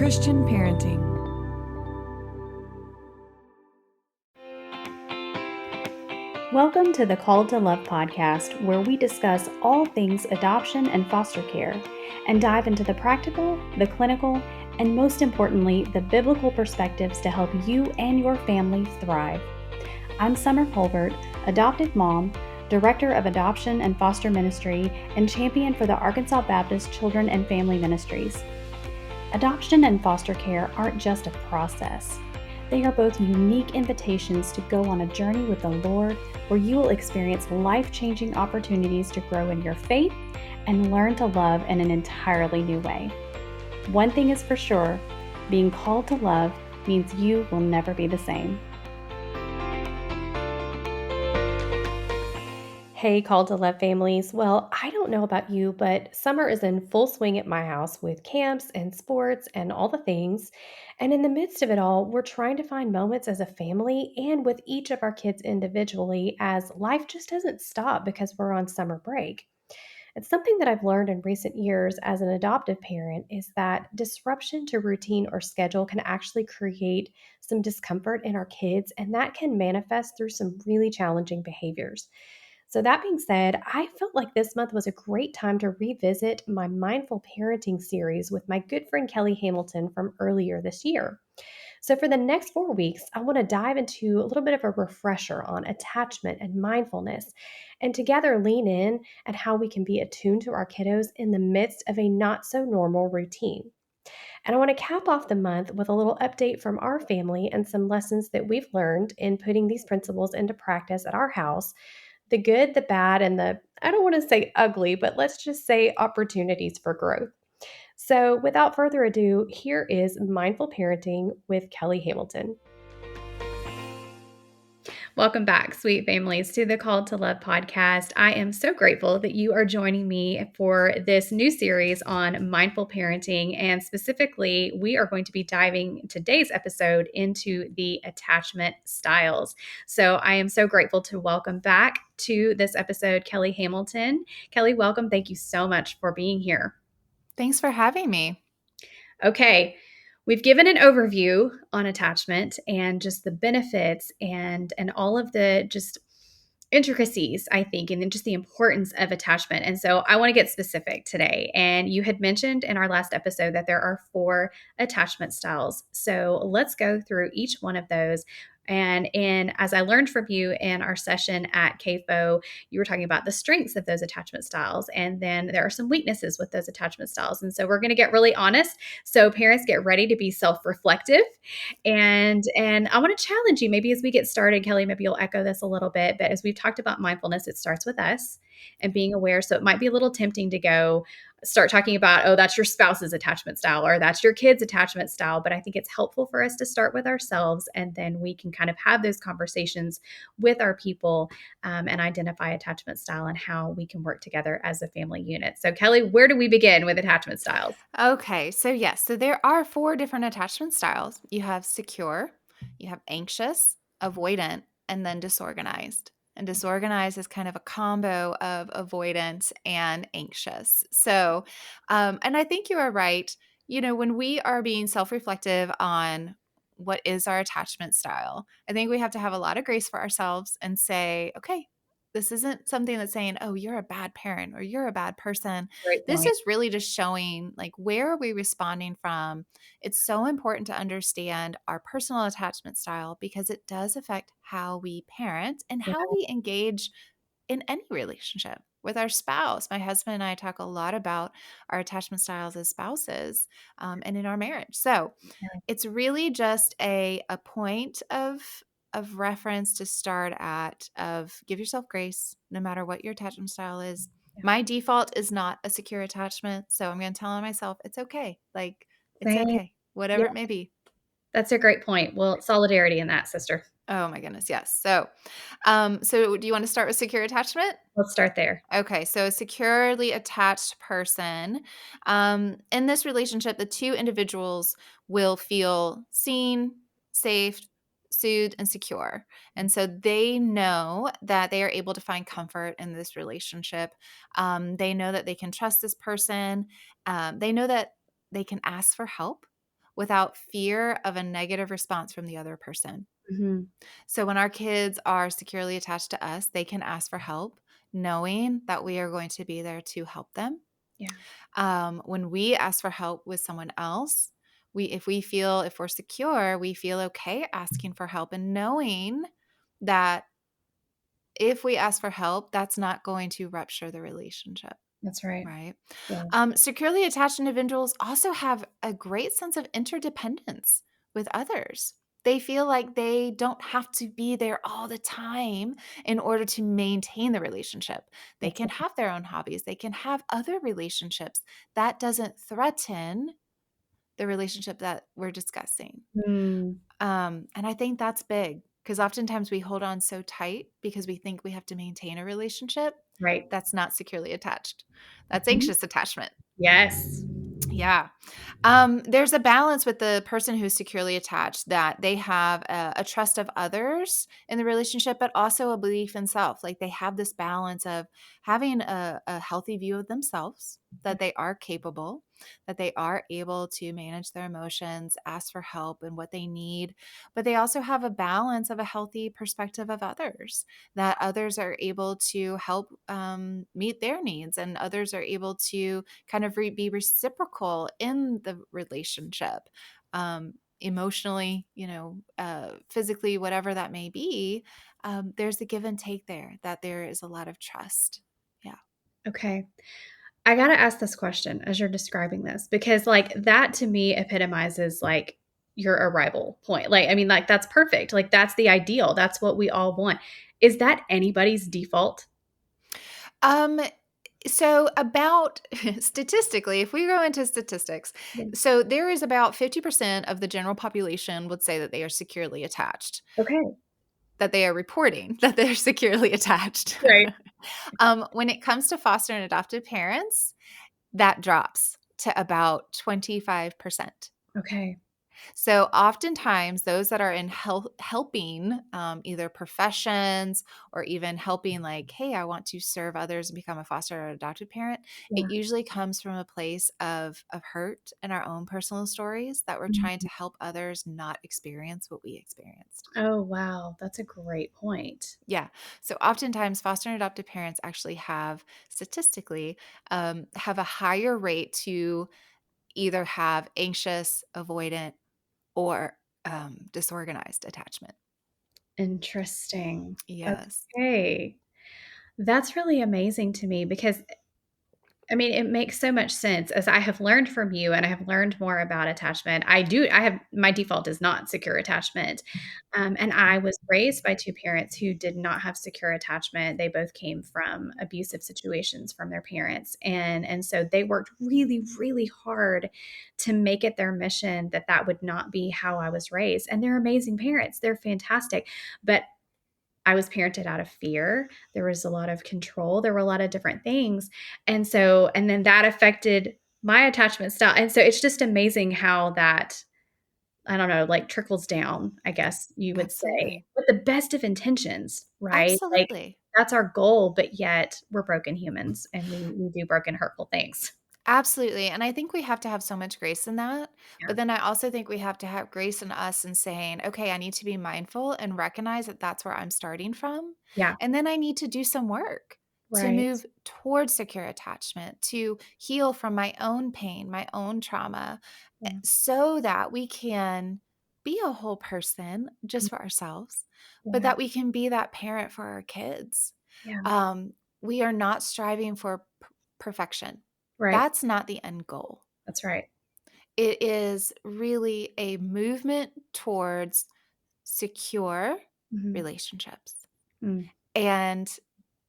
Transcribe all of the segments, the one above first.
Christian Parenting. Welcome to the Called to Love podcast, where we discuss all things adoption and foster care and dive into the practical, the clinical, and most importantly, the biblical perspectives to help you and your family thrive. I'm Summer Colbert, adopted mom, director of adoption and foster ministry, and champion for the Arkansas Baptist Children and Family Ministries. Adoption and foster care aren't just a process. They are both unique invitations to go on a journey with the Lord, where you will experience life-changing opportunities to grow in your faith and learn to love in an entirely new way. One thing is for sure, being called to love means you will never be the same. Hey, Called to Love families. Well, I don't know about you, but summer is in full swing at my house with camps and sports and all the things. And in the midst of it all, we're trying to find moments as a family and with each of our kids individually, as life just doesn't stop because we're on summer break. It's something that I've learned in recent years as an adoptive parent is that disruption to routine or schedule can actually create some discomfort in our kids, and that can manifest through some really challenging behaviors. So, that being said, I felt like this month was a great time to revisit my mindful parenting series with my good friend Kelly Hamilton from earlier this year. So, for the next 4 weeks, I want to dive into a little bit of a refresher on attachment and mindfulness, and together lean in at how we can be attuned to our kiddos in the midst of a not so normal routine. And I want to cap off the month with a little update from our family and some lessons that we've learned in putting these principles into practice at our house, the good, the bad, and the, I don't want to say ugly, but let's just say opportunities for growth. So, without further ado, here is Mindful Parenting with Kelly Hamilton. Welcome back, sweet families, to the Called to Love podcast. I am so grateful that you are joining me for this new series on mindful parenting. And specifically, we are going to be diving today's episode into the attachment styles. So I am so grateful to welcome back to this episode Kelly Hamilton. Kelly, welcome. Thank you so much for being here. Thanks for having me. Okay. We've given an overview on attachment and just the benefits and all of the just intricacies, I think, and then just the importance of attachment. And so I want to get specific today. And you had mentioned in our last episode that there are 4 attachment styles. So let's go through each one of those. And as I learned from you in our session at CAFO, you were talking about the strengths of those attachment styles. And then there are some weaknesses with those attachment styles. And so we're going to get really honest. So parents, get ready to be self-reflective. And I want to challenge you, maybe as we get started, Kelly, maybe you'll echo this a little bit, but as we've talked about mindfulness, it starts with us and being aware. So it might be a little tempting to go start talking about, oh, that's your spouse's attachment style or that's your kid's attachment style. But I think it's helpful for us to start with ourselves, and then we can kind of have those conversations with our people and identify attachment style and how we can work together as a family unit. So Kelly, where do we begin with attachment styles? Okay, so yes, so there are 4 different attachment styles. You have secure, you have anxious, avoidant, and then disorganized. And disorganized is kind of a combo of avoidant and anxious. So, and I think you are right. You know, when we are being self-reflective on what is our attachment style, I think we have to have a lot of grace for ourselves and say, okay, this isn't something that's saying, oh, you're a bad parent or you're a bad person. Great This point. is really just showing like where are we responding from. It's so important to understand our personal attachment style because it does affect how we parent and Yeah. how we engage in any relationship with our spouse. My husband and I talk a lot about our attachment styles as spouses and in our marriage. So it's really just a point of reference to start at, of give yourself grace no matter what your attachment style is. My default is not a secure attachment, so I'm going to tell myself it's okay. Like it's Same. okay, whatever it may be. That's a great point. Well, solidarity in that, sister. Oh my goodness, yes. So do you want to start with secure attachment? Let's start there. Okay, so a securely attached person. In this relationship, the 2 individuals will feel seen, safe, soothed, and secure. And so they know that they are able to find comfort in this relationship. They know that they can trust this person. They know that they can ask for help without fear of a negative response from the other person. Mm-hmm. So when our kids are securely attached to us, they can ask for help, knowing that we are going to be there to help them. Yeah. When we ask for help with someone else, if we're secure, we feel okay asking for help and knowing that if we ask for help, that's not going to rupture the relationship. That's right. Right. Yeah. Securely attached individuals also have a great sense of interdependence with others. They feel like they don't have to be there all the time in order to maintain the relationship. They That's can have their own hobbies, they can have other relationships. That doesn't threaten the relationship that we're discussing. Mm, And I think that's big because oftentimes we hold on so tight because we think we have to maintain a relationship. right. That's not securely attached. That's Mhm. anxious attachment. Yes. Yeah. There's a balance with the person who's securely attached that they have a trust of others in the relationship, but also a belief in self. Like they have this balance of having a healthy view of themselves, that they are capable, that they are able to manage their emotions, ask for help and what they need. But they also have a balance of a healthy perspective of others, that others are able to help meet their needs and others are able to kind of be reciprocal in the relationship, emotionally, physically, whatever that may be. There's a give and take there, that there is a lot of trust. Yeah. Okay. I got to ask this question as you're describing this because, like, that to me epitomizes like your arrival point. Like, I mean, like, that's perfect. Like, that's the ideal. That's what we all want. Is that anybody's default? Um, so about statistically, if we go into statistics, Yeah. so there is about 50% of the general population would say that they are securely attached, Okay. that they are reporting that they're securely attached. Right. When it comes to foster and adoptive parents, that drops to about 25%. Okay. So, oftentimes, those that are in helping either professions or even helping, like, hey, I want to serve others and become a foster or adoptive parent, Yeah. it usually comes from a place of hurt in our own personal stories that we're trying Mhm. to help others not experience what we experienced. Oh, wow. That's a great point. Yeah. So oftentimes, foster and adoptive parents actually have statistically have a higher rate to either have anxious, avoidant, or disorganized attachment. Interesting. Yes. Okay. That's really amazing to me because I mean, it makes so much sense as I have learned from you and I have learned more about attachment. I have my default is not secure attachment. And I was raised by two parents who did not have secure attachment. They both came from abusive situations from their parents. And so they worked really, really hard to make it their mission that that would not be how I was raised. And they're amazing parents. They're fantastic. But I was parented out of fear. There was a lot of control. There were a lot of different things. And then that affected my attachment style. And so it's just amazing how that, I don't know, like trickles down, I guess you would say, Absolutely. with the best of intentions, right? Like Absolutely. that's our goal, but yet we're broken humans and we do broken, hurtful things. Absolutely. And I think we have to have so much grace in that. Yeah. But then I also think we have to have grace in us and saying, okay, I need to be mindful and recognize that that's where I'm starting from. Yeah. And then I need to do some work to Right. move towards secure attachment, to heal from my own pain, my own trauma, Yeah. so that we can be a whole person just Mm, for ourselves, but yeah. that we can be that parent for our kids. Yeah. Um, we are not striving for perfection. Right. That's not the end goal. That's right. It is really a movement towards secure Mhm. relationships. Mm. And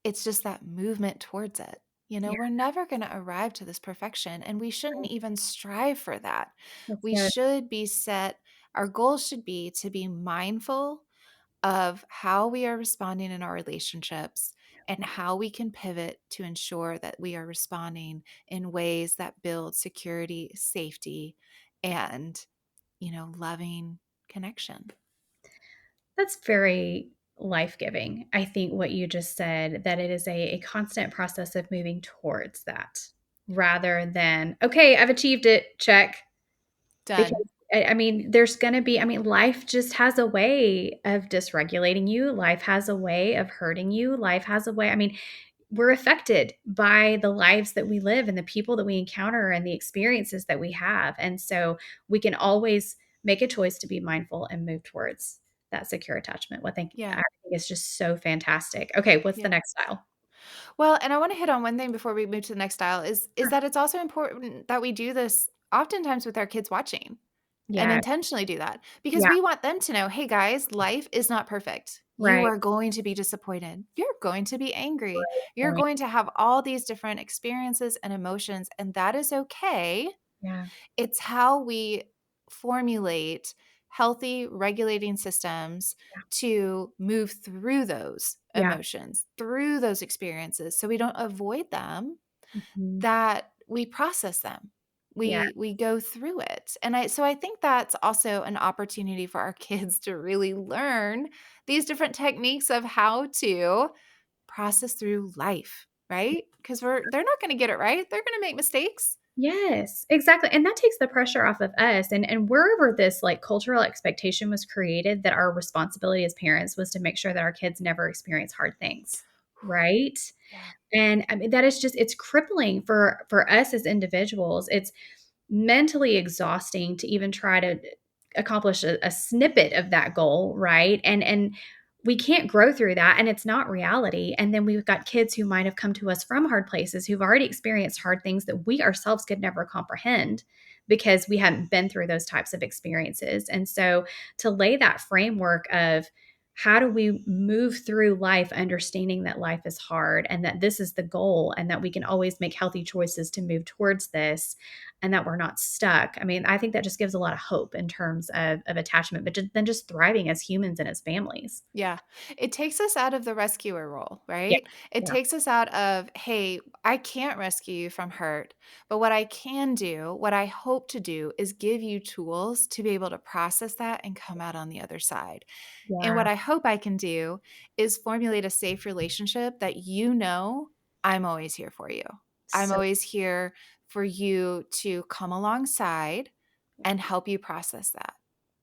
it's just that movement towards it. Yeah. We're never going to arrive to this perfection, and we shouldn't Right. even strive for that. That's We good. should be set, our goal should be to be mindful of how we are responding in our relationships and how we can pivot to ensure that we are responding in ways that build security, safety, and, loving connection. That's very life-giving. I think what you just said, that it is a constant process of moving towards that rather than, "Okay, I've achieved it, check." Because Done. I mean, there's going to be, I mean, life just has a way of dysregulating you. Life has a way of hurting you. Life has a way, I mean, we're affected by the lives that we live and the people that we encounter and the experiences that we have. And so we can always make a choice to be mindful and move towards that secure attachment. I Yeah. think is just so fantastic. Okay, what's the Yeah. next style? Well, and I want to hit on one thing before we move to the next style is Sure. that it's also important that we do this oftentimes with our kids watching and Yeah. intentionally do that because Yeah. we want them to know, hey guys, life is not perfect. You Right. are going to be disappointed. You're going to be angry. You're Right. going to have all these different experiences and emotions, and that is okay. Yeah. It's how we formulate healthy regulating systems to move through those Yeah. emotions, through those experiences, so we don't avoid them, Mhm. that we process them. Yeah. We go through it. And I think that's also an opportunity for our kids to really learn these different techniques of how to process through life, right? Because they're not going to get it right. They're going to make mistakes. Yes, exactly, and that takes the pressure off of us, and wherever this, like, cultural expectation was created that our responsibility as parents was to make sure that our kids never experience hard things, right? Yeah. And, I mean, that is just it's crippling for us as individuals. It's mentally exhausting to even try to accomplish a snippet of that goal, right? And we can't grow through that, and it's not reality. And then we've got kids who might have come to us from hard places who've already experienced hard things that we ourselves could never comprehend because we hadn't been through those types of experiences. And so to lay that framework of how do we move through life understanding that life is hard and that this is the goal and that we can always make healthy choices to move towards this and that we're not stuck. I mean, I think that just gives a lot of hope in terms of attachment, but then just thriving as humans and as families. Yeah. It takes us out of the rescuer role, Yeah. right? It Yeah. takes us out of, hey, I can't rescue you from hurt, but what I can do, what I hope to do is give you tools to be able to process that and come out on the other side. And Yeah. what I hope I can do is formulate a safe relationship that you know I'm always here for you. I'm So always here for you to come alongside and help you process that.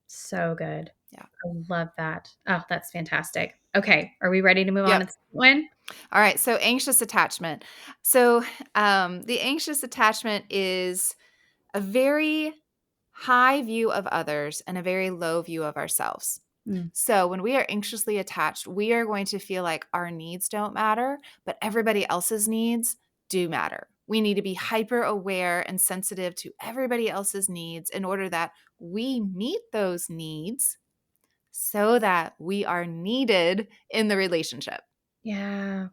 so good. Yeah. I love that. Oh, that's fantastic. Okay, are we ready to move on to Yep. the second one? All right, so anxious attachment. So, the anxious attachment is a very high view of others and a very low view of ourselves. Mm, So, when we are anxiously attached, we are going to feel like our needs don't matter, but everybody else's needs do matter. We need to be hyper aware and sensitive to everybody else's needs in order that we meet those needs so that we are needed in the relationship. yeah.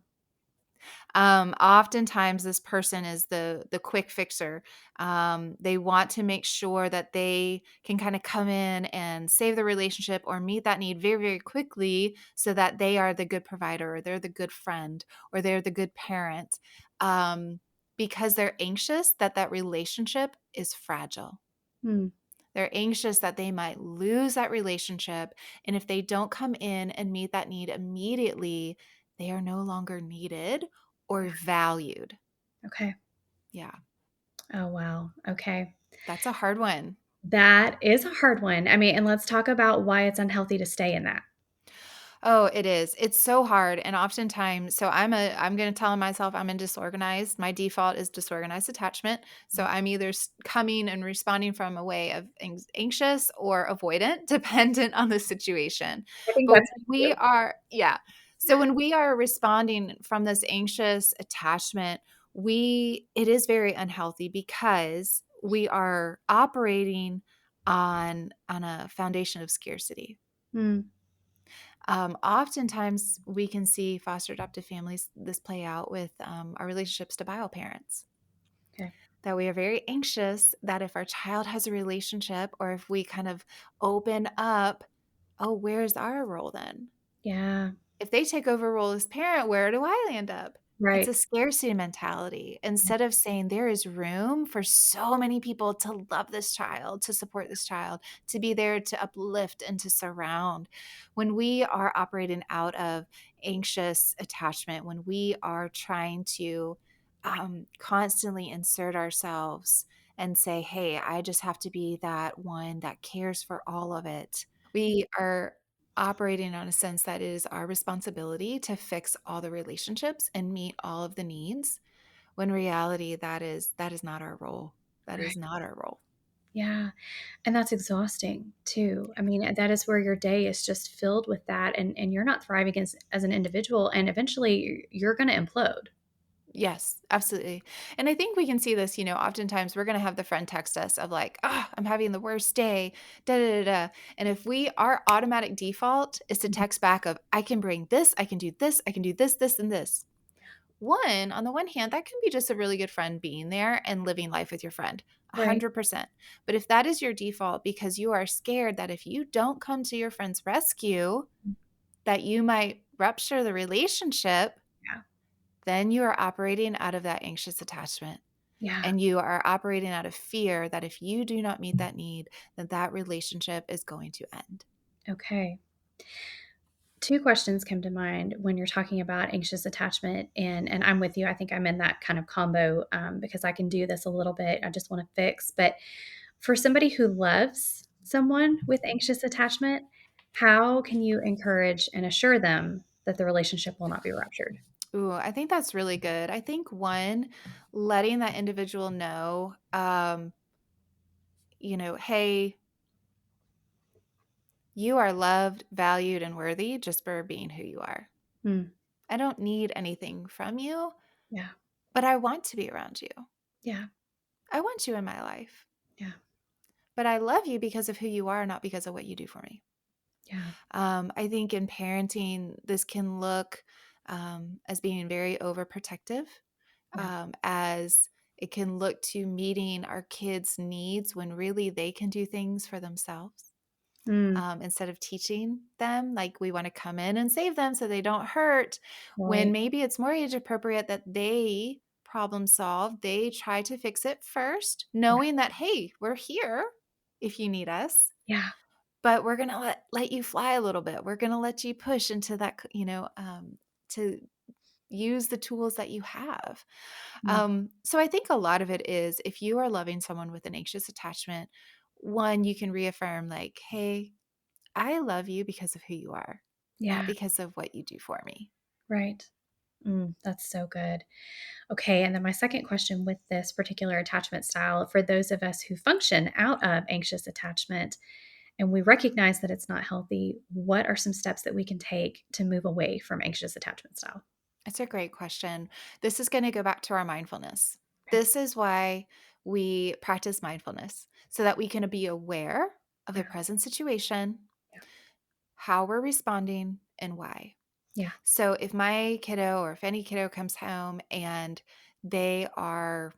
Oftentimes this person is the quick fixer. They want to make sure that they can kind of come in and save the relationship or meet that need very, very quickly so that they are the good provider or they're the good friend or they're the good parent. Because they're anxious that that relationship is fragile. Mm, They're anxious that they might lose that relationship. And if they don't come in and meet that need immediately, they are no longer needed or valued. okay. Yeah, Oh, wow. Okay. that's a hard one. That is a hard one. I mean, and let's talk about why it's unhealthy to stay in that. Oh, it is. It's so hard. And oftentimes, so I'm going to tell myself I'm in disorganized. My default is disorganized attachment. So I'm either coming and responding from a way of anxious or avoidant, dependent on the situation. I think But that's we you. are, yeah. So when we are responding from this anxious attachment, it is very unhealthy because we are operating on a foundation of scarcity. Mm, Oftentimes, we can see foster adoptive families this play out with our relationships to bio parents. okay. That we are very anxious that if our child has a relationship or if we kind of open up, oh, where's our role then? Yeah. If they take over role as parent, where do I land up? It's a Right. scarcity mentality. Instead of saying there is room for so many people to love this child, to support this child, to be there to uplift and to surround. When we are operating out of anxious attachment, when we are trying to constantly insert ourselves and say, hey, I just have to be that one that cares for all of it. We are operating on a sense that it is our responsibility to fix all the relationships and meet all of the needs, when in reality that is not our role. That Right. is not our role. Yeah. And that's exhausting too. I mean, that is where your day is just filled with that, and you're not thriving as an individual, and eventually you're going to implode. Yes, absolutely. And I think we can see this, oftentimes we're going to have the friend text us of like, I'm having the worst day, da da da da. And if our automatic default is to text back of, I can bring this, I can do this, I can do this, this, and this. On the one hand, that can be just a really good friend being there and living life with your friend, Right. 100%. But if that is your default because you are scared that if you don't come to your friend's rescue, that you might rupture the relationship, Yeah. then you are operating out of that anxious attachment. Yeah. And you are operating out of fear that if you do not meet that need, then that relationship is going to end. Okay. Two questions come to mind when you're talking about anxious attachment, and I'm with you. I think I'm in that kind of combo, because I can do this a little bit. I just want to fix. But for somebody who loves someone with anxious attachment, how can you encourage and assure them that the relationship will not be ruptured? Ooh, I think that's really good. I think one, letting that individual know, hey, you are loved, valued, and worthy just for being who you are. Mm, I don't need anything from you, yeah. but I want to be around you. Yeah. I want you in my life, Yeah. but I love you because of who you are, not because of what you do for me. Yeah. I think in parenting, this can look as being very overprotective, Yeah. as it can look to meeting our kids' needs when really they can do things for themselves. Mm, Instead of teaching them, like we want to come in and save them so they don't hurt, when right. maybe it's more age appropriate that they problem solve, they try to fix it first, Yeah. knowing that, hey, we're here if you need us. Yeah. But we're gonna let you fly a little bit. We're gonna let you push into that, to use the tools that you have. Mm, So I think a lot of it is if you are loving someone with an anxious attachment, one, you can reaffirm like, hey, I love you because of who you are, not yeah. because of what you do for me. Right. That's so good. Okay. And then my second question with this particular attachment style, for those of us who function out of anxious attachment and we recognize that it's not healthy, what are some steps that we can take to move away from anxious attachment style? It's a great question. This is going to go back to our mindfulness. Okay. This is why we practice mindfulness so that we can be aware of the Yeah. present situation, Yeah. how we're responding, and why. Yeah. So if my kiddo or if any kiddo comes home and they are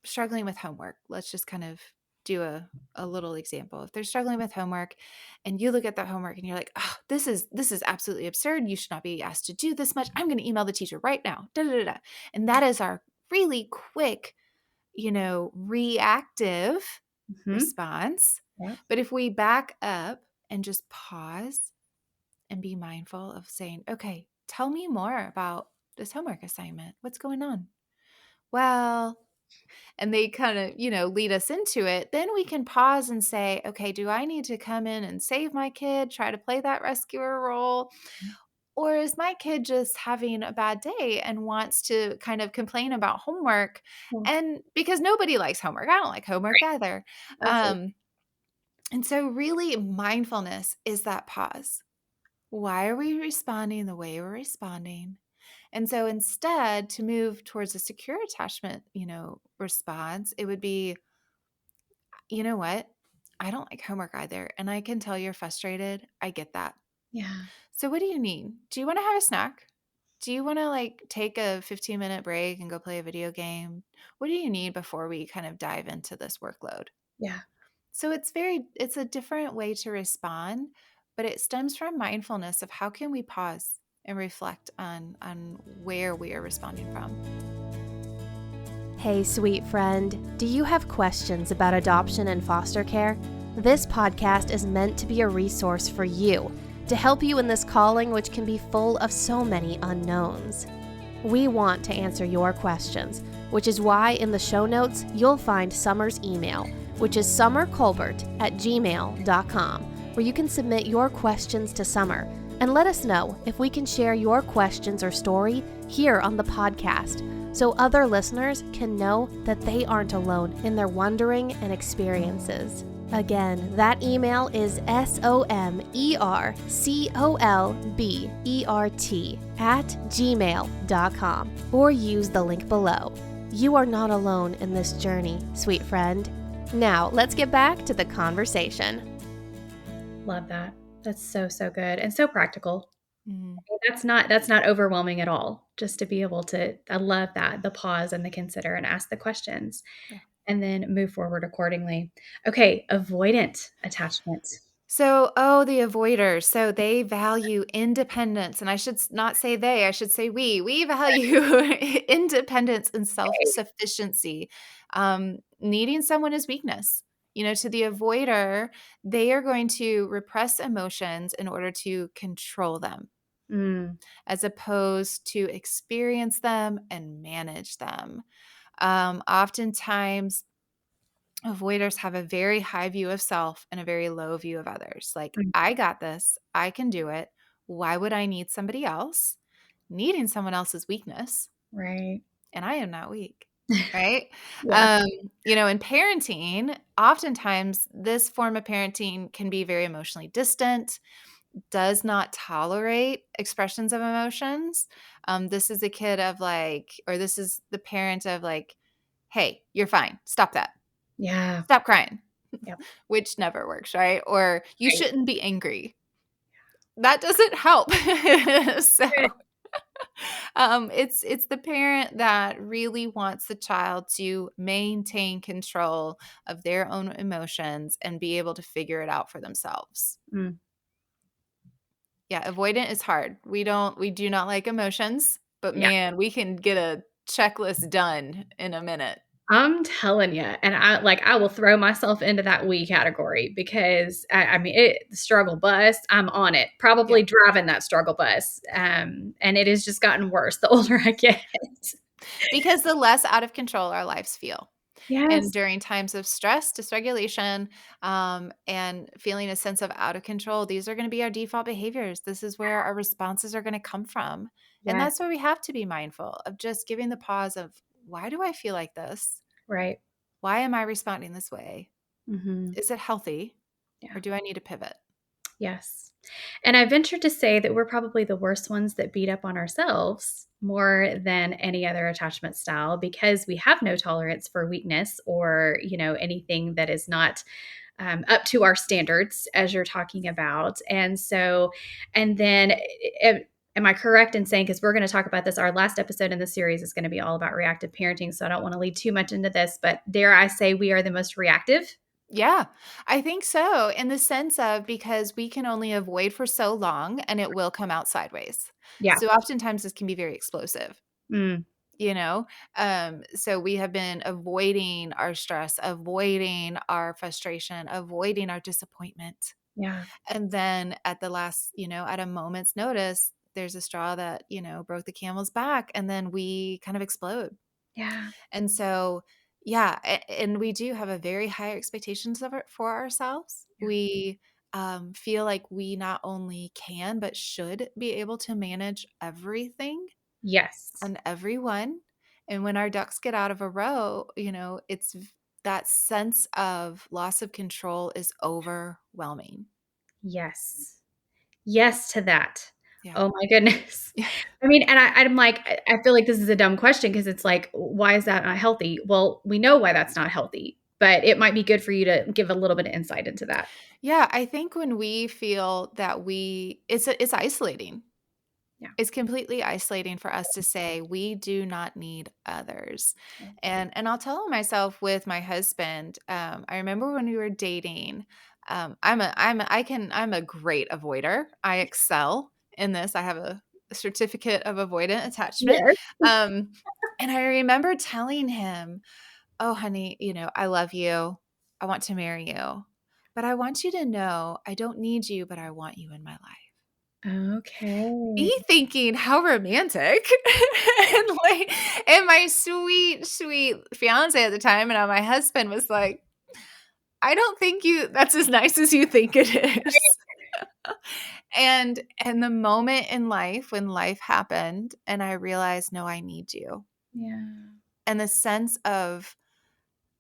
struggling with homework, let's just kind of do a little example. If they're struggling with homework and you look at that homework and you're like, oh, this is absolutely absurd. You should not be asked to do this much. I'm going to email the teacher right now. Da, da, da, da. And that is our really quick, reactive Hmm. response. Yeah. But if we back up and just pause and be mindful of saying, okay, tell me more about this homework assignment. What's going on? Well, and they kind of, lead us into it, then we can pause and say, okay, do I need to come in and save my kid, try to play that rescuer role? Or is my kid just having a bad day and wants to kind of complain about homework? Well, And because nobody likes homework, I don't like homework right. either. Absolutely. And so, really, mindfulness is that pause. Why are we responding the way we're responding? And so instead, to move towards a secure attachment, response, it would be, you know what? I don't like homework either. And I can tell you're frustrated. I get that. Yeah. So what do you need? Do you want to have a snack? Do you want to take a 15-minute break and go play a video game? What do you need before we kind of dive into this workload? Yeah. So it's a different way to respond, but it stems from mindfulness of how can we pause and reflect on where we are responding from. Hey, sweet friend, do you have questions about adoption and foster care? This podcast is meant to be a resource for you to help you in this calling, which can be full of so many unknowns. We want to answer your questions which is why in the show notes you'll find Summer's email, which is summercolbert@gmail.com, where you can submit your questions to Summer and let us know if we can share your questions or story here on the podcast so other listeners can know that they aren't alone in their wondering and experiences. Again, that email is SOMERCOLBERT@gmail.com, or use the link below. You are not alone in this journey, sweet friend. Now, let's get back to the conversation. Love that. That's so, so good and so practical. Mhm. That's not overwhelming at all. Just to be able to, I love that, the pause and the consider and ask the questions Yeah. and then move forward accordingly. Okay, avoidant attachment. So, the avoiders. So they value independence. And I should not say they, I should say we. We value independence and self-sufficiency. Needing someone is weakness. To the avoider, they are going to repress emotions in order to control them, Mm, as opposed to experience them and manage them. Oftentimes, avoiders have a very high view of self and a very low view of others. Like, mm, I got this. I can do it. Why would I need somebody else? Needing someone else's weakness, right. and I am not weak, right? Yeah. In parenting, oftentimes this form of parenting can be very emotionally distant, does not tolerate expressions of emotions. This is a kid of or this is the parent of hey, you're fine. Stop that. Yeah. Stop crying, Yep. which never works, right? Or you Right. shouldn't be angry. That doesn't help. So Good. it's the parent that really wants the child to maintain control of their own emotions and be able to figure it out for themselves. Mm, Yeah, avoidant is hard. We do not like emotions, but yeah. man, we can get a checklist done in a minute. I'm telling you, and I will throw myself into that we category because I mean the struggle bus. I'm on it, probably Yeah. driving that struggle bus, and it has just gotten worse the older I get. Because the less out of control our lives feel. And Yes, during times of stress, dysregulation, and feeling a sense of out of control, these are going to be our default behaviors. This is where our responses are going to come from. And yes, that's where we have to be mindful of just giving the pause of, why do I feel like this? right. Why am I responding this way? Hmm. Is it healthy? Yeah. Or do I need to pivot? Yes. And I venture to say that we're probably the worst ones that beat up on ourselves more than any other attachment style because we have no tolerance for weakness or, anything that is not up to our standards, as you're talking about. And so, and then, am I correct in saying, because we're going to talk about this, our last episode in the series is going to be all about reactive parenting. So I don't want to lead too much into this, but dare I say we are the most reactive? Yeah, I think so. In the sense of, because we can only avoid for so long and it will come out sideways. Yeah. So oftentimes this can be very explosive. Mm, you know so we have been avoiding our stress, avoiding our frustration, avoiding our disappointment, yeah. and then at the last, at a moment's notice, there's a straw that broke the camel's back, and then we kind of explode. Yeah. And so, yeah, and we do have a very high expectations for ourselves. Yeah. We feel like we not only can but should be able to manage everything Yes. and everyone. And when our ducks get out of a row, that sense of loss of control is overwhelming. Yes. Yes to that. Yeah. Oh my goodness. Yeah. I mean, and I'm like, I feel like this is a dumb question because it's like, why is that not healthy? Well, we know why that's not healthy, but it might be good for you to give a little bit of insight into that. Yeah, I think when we feel that it's isolating. Yeah. It's completely isolating for us to say we do not need others. Yeah. And I'll tell myself with my husband, I remember when we were dating, I'm a great avoider. I excel in this. I have a certificate of avoidant attachment. Yes. Um, and I remember telling him, "Oh, honey, I love you. I want to marry you. But I want you to know I don't need you, but I want you in my life." Okay. Be thinking, "How romantic." And, like and my sweet, sweet fiancé at the time, and now my husband was like, "I don't think you that's as nice as you think it is." And the moment in life when life happened and I realized, "No, I need you." Yeah. And the sense of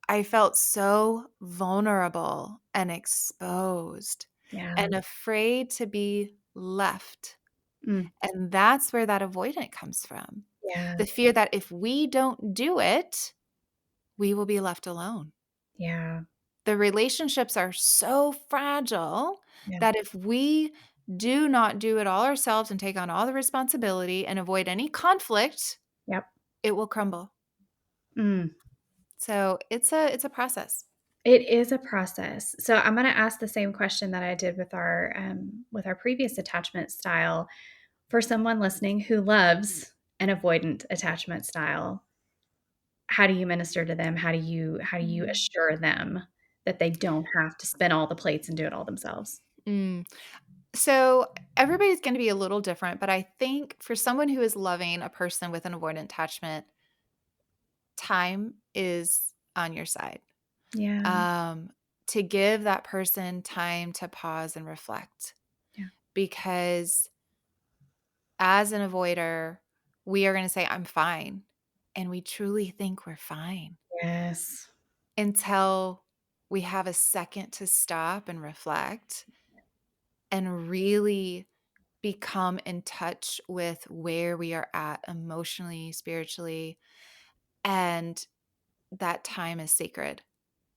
I felt so vulnerable and exposed Yeah. and afraid to be left. Mm. And that's where that avoidant comes from. Yeah. The fear that if we don't do it, we will be left alone. Yeah. The relationships are so fragile Yeah. that if we do not do it all ourselves and take on all the responsibility and avoid any conflict, Yep. it will crumble. Mm. So it's a process. It is a process. So I'm going to ask the same question that I did with our previous attachment style. For someone listening who loves an avoidant attachment style, how do you minister to them? How do you assure them that they don't have to spin all the plates and do it all themselves? Mm. So everybody's going to be a little different, but I think for someone who is loving a person with an avoidant attachment, time is on your side. Yeah. Um, to give that person time to pause and reflect, Yeah. because as an avoider, we are going to say, "I'm fine." And we truly think we're fine Yes. until we have a second to stop and reflect and really become in touch with where we are at emotionally, spiritually, and that time is sacred.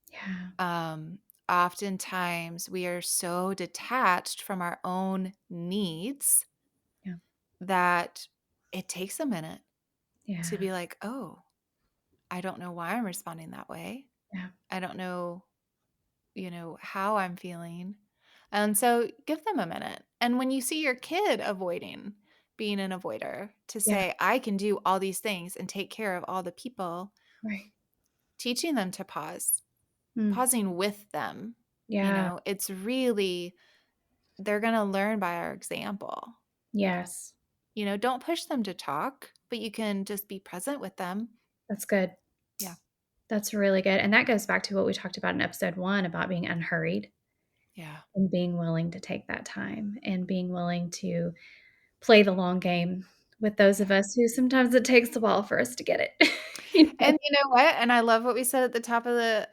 Yeah. Um, Oftentimes we are so detached from our own needs Yeah. that it takes a minute to Yeah. be like, "Oh, I don't know why I'm responding that way. Yeah. I don't know, how I'm feeling." And so give them a minute. And when you see your kid avoiding being an avoider, to Yeah. say, "I can do all these things and take care of all the people," Right. teaching them to pause, Mm. pausing with them. Yeah. It's really, they're going to learn by our example. Yes. Don't push them to talk, but you can just be present with them. That's good. Yeah. That's really good. And that goes back to what we talked about in episode 1 about being unhurried Yeah. and being willing to take that time and being willing to play the long game with those of us who sometimes it takes a while for us to get it. You know? And you know what? And I love what we said at the top of the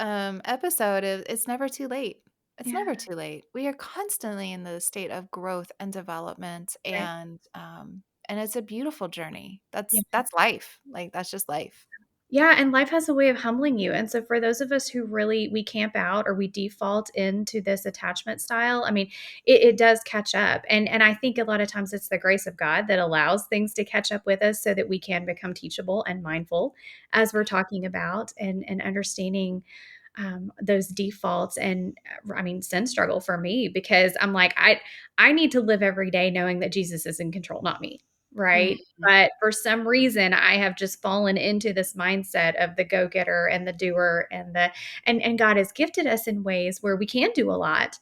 episode is it's never too late. It's Yeah, never too late. We are constantly in the state of growth and development, right. and it's a beautiful journey. Yeah. That's life. Like that's just life. Yeah, and life has a way of humbling you, and so for those of us who really we camp out or we default into this attachment style, I mean, it does catch up, and I think a lot of times it's the grace of God that allows things to catch up with us so that we can become teachable and mindful as we're talking about and understanding those defaults and I mean sin struggle for me because I'm like I need to live every day knowing that Jesus is in control, not me, right? Mhm. But for some reason I have just fallen into this mindset of the go-getter and the doer and and God has gifted us in ways where we can do a lot,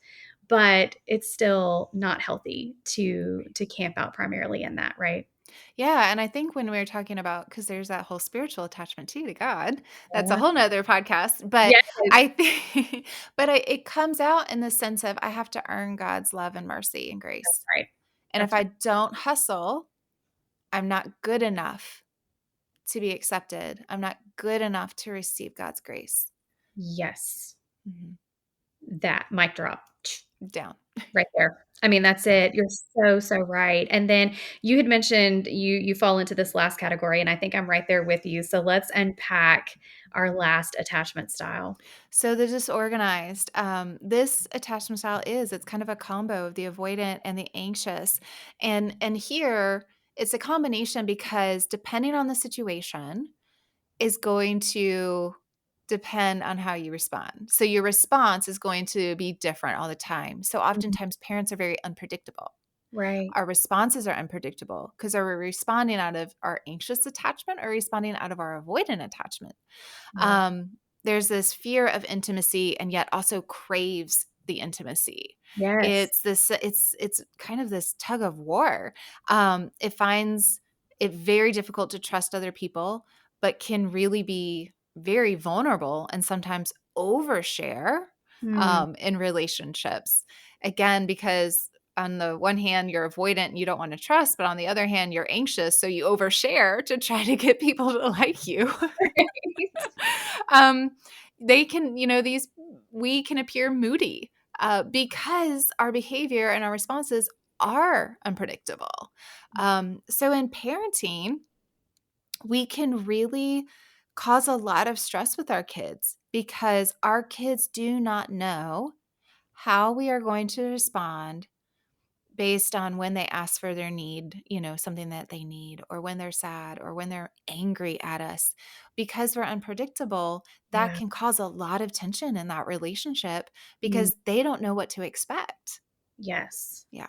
but it's still not healthy to camp out primarily in that, right? Yeah, and I think when we were talking about, because there's that whole spiritual attachment too to God, that's a Yeah. whole nother podcast. But Yes. I think, it comes out in the sense of I have to earn God's love and mercy and grace. Right. And if That's I right. don't hustle, I'm not good enough to be accepted. I'm not good enough to receive God's grace. Yes. Mhm. That mic drop. Down. Right there. I mean, that's it. You're so, so right. And then you had mentioned you fall into this last category, and I think I'm right there with you. So let's unpack our last attachment style. So the disorganized, this attachment style it's kind of a combo of the avoidant and the anxious. And here it's a combination because depending on the situation is going to depend on how you respond. So your response is going to be different all the time. So Mhm. oftentimes parents are very unpredictable. Right. Our responses are unpredictable because are we responding out of our anxious attachment or responding out of our avoidant attachment? Right. Um, there's this fear of intimacy and yet also craves the intimacy. Yes. It's kind of this tug of war. It finds it very difficult to trust other people, but can really be very vulnerable and sometimes overshare Mm. in relationships. Again, because on the one hand, you're avoidant and you don't want to trust, but on the other hand, you're anxious. So you overshare to try to get people to like you. um, they can, we can appear moody because our behavior and our responses are unpredictable. So in parenting, we can really cause a lot of stress with our kids because our kids do not know how we are going to respond based on when they ask for their need, something that they need, or when they're sad, or when they're angry at us. Because we're unpredictable, that Yeah. can cause a lot of tension in that relationship Mm. because they don't know what to expect. Yes. Yeah.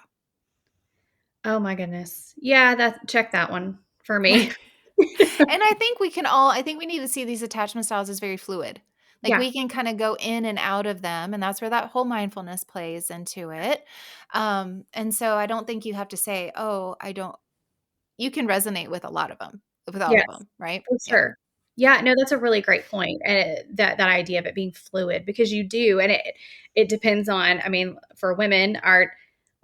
Oh my goodness. Yeah, check that one for And me. I think we need to see these attachment styles as very fluid. Like Yeah. we can kind of go in and out of them, and that's where that whole mindfulness plays into it. And so I don't think you have to say, "Oh, I don't." You can resonate with a lot of them, with all of Yes, them, right? for Yeah. sure. Yeah, no, that's a really great point, and that idea of it being fluid because you do, and it depends on. I mean, for women, our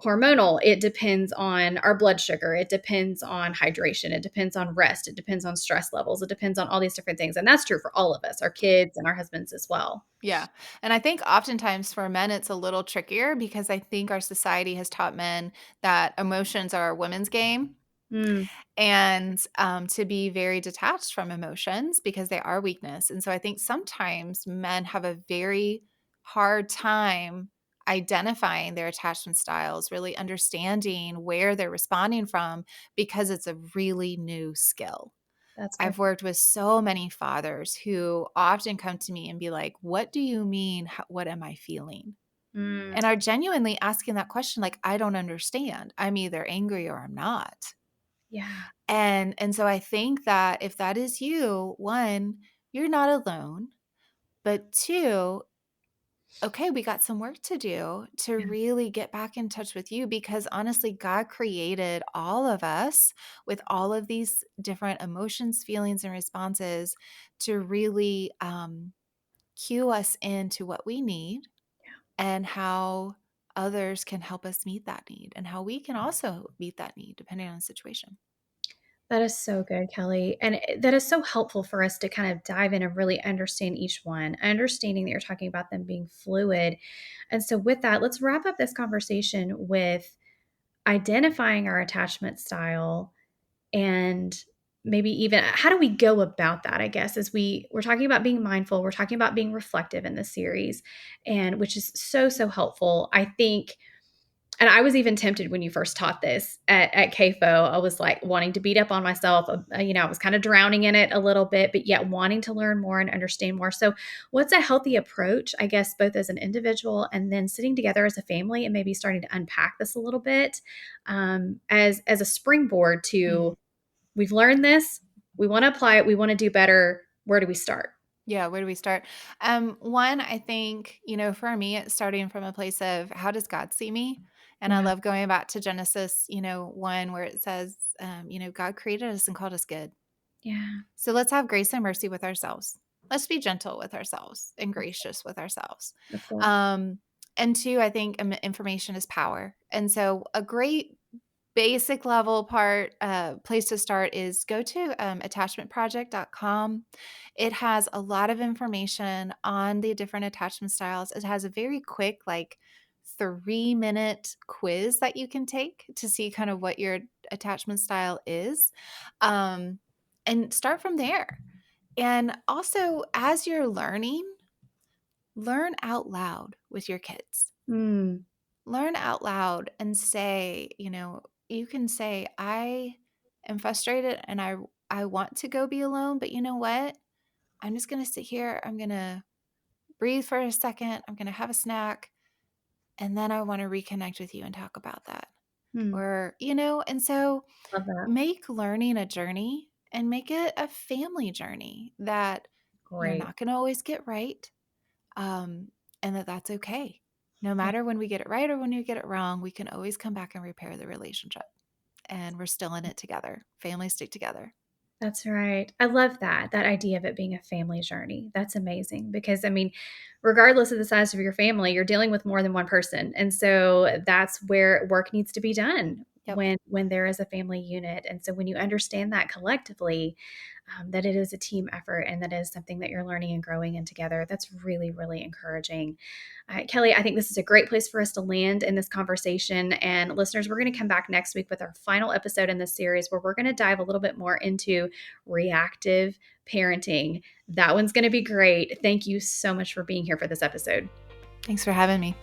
hormonal, it depends on our blood sugar, it depends on hydration, it depends on rest, it depends on stress levels, it depends on all these different things, and that's true for all of us, our kids and our husbands as well. Yeah. And I think oftentimes for men, it's a little trickier because I think our society has taught men that emotions are a women's game Mm, and to be very detached from emotions because they are weakness. And so I think sometimes men have a very hard time identifying their attachment styles, really understanding where they're responding from because it's a really new skill. that's good. I've worked with so many fathers who often come to me and be like, "What do you mean? What am I feeling?" Mm, And are genuinely asking that question like, "I don't understand. I'm either angry or I'm not." yeah. And so I think that if that is you, one, you're not alone, but two, okay, we got some work to do to Yeah. really get back in touch with you because honestly, God created all of us with all of these different emotions, feelings, and responses to really cue us into what we need and how others can help us meet that need and how we can also meet that need depending on the situation. That is so good, Kelly. And that is so helpful for us to kind of dive in and really understand each one, understanding that you're talking about them being fluid. And so, with that, let's wrap up this conversation with identifying our attachment style and maybe even how do we go about that, I guess, as we're talking about being mindful, we're talking about being reflective in this series, and which is so, so helpful. I think and I was even tempted when you first taught this at CAFO. I was like wanting to beat up on myself. I was kind of drowning in it a little bit, but yet wanting to learn more and understand more. So, what's a healthy approach, I guess, both as an individual and then sitting together as a family and maybe starting to unpack this a little bit as a springboard Mhm. to we've learned this, we want to apply it, we want to do better. Where do we start? Yeah, where do we start? One, I think, for me, it's starting from a place of how does God see me? And I Yeah. love going back to Genesis, 1, where it says, God created us and called us good. Yeah. So let's have grace and mercy with ourselves. Let's be gentle with ourselves and gracious with ourselves. That's good. And two, I think information is power. And so a great basic level place to start is go to attachmentproject.com. It has a lot of information on the different attachment styles. It has a very quick, like 3-minute quiz that you can take to see kind of what your attachment style is. Um, and start from there. And also, as you're learning, learn out loud with your kids. Mm, Learn out loud and say, you can say, I am frustrated and I want to go be alone, but you know what? I'm just going to sit here. I'm going to breathe for a second. I'm going to have a snack. And then I want to reconnect with you and talk about that. mm. Or, and so Love that. make learning a journey and make it a family journey that you're Great. not going to always get right. Um, and that's okay. No matter when we get it right or when we get it wrong, we can always come back and repair the relationship. And we're still in it together. Families stick together. That's right. I love that idea of it being a family journey. That's amazing because, I mean, regardless of the size of your family, you're dealing with more than one person. And so that's where work needs to be done Yep. when there is a family unit. And so when you understand that collectively, that it is a team effort and that is something that you're learning and growing in together, that's really, really encouraging. Kelly, I think this is a great place for us to land in this conversation. And listeners, we're going to come back next week with our final episode in this series where we're going to dive a little bit more into reactive parenting. That one's going to be great. Thank you so much for being here for this episode. Thanks for having me.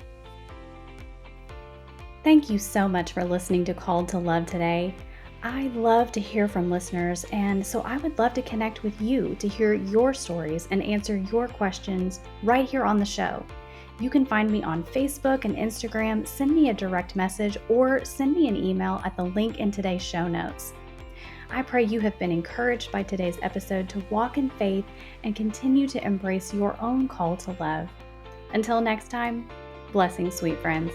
Thank you so much for listening to Called to Love today. I love to hear from listeners, and so I would love to connect with you to hear your stories and answer your questions right here on the show. You can find me on Facebook and Instagram, send me a direct message, or send me an email at the link in today's show notes. I pray you have been encouraged by today's episode to walk in faith and continue to embrace your own call to love. Until next time, blessings, sweet friends.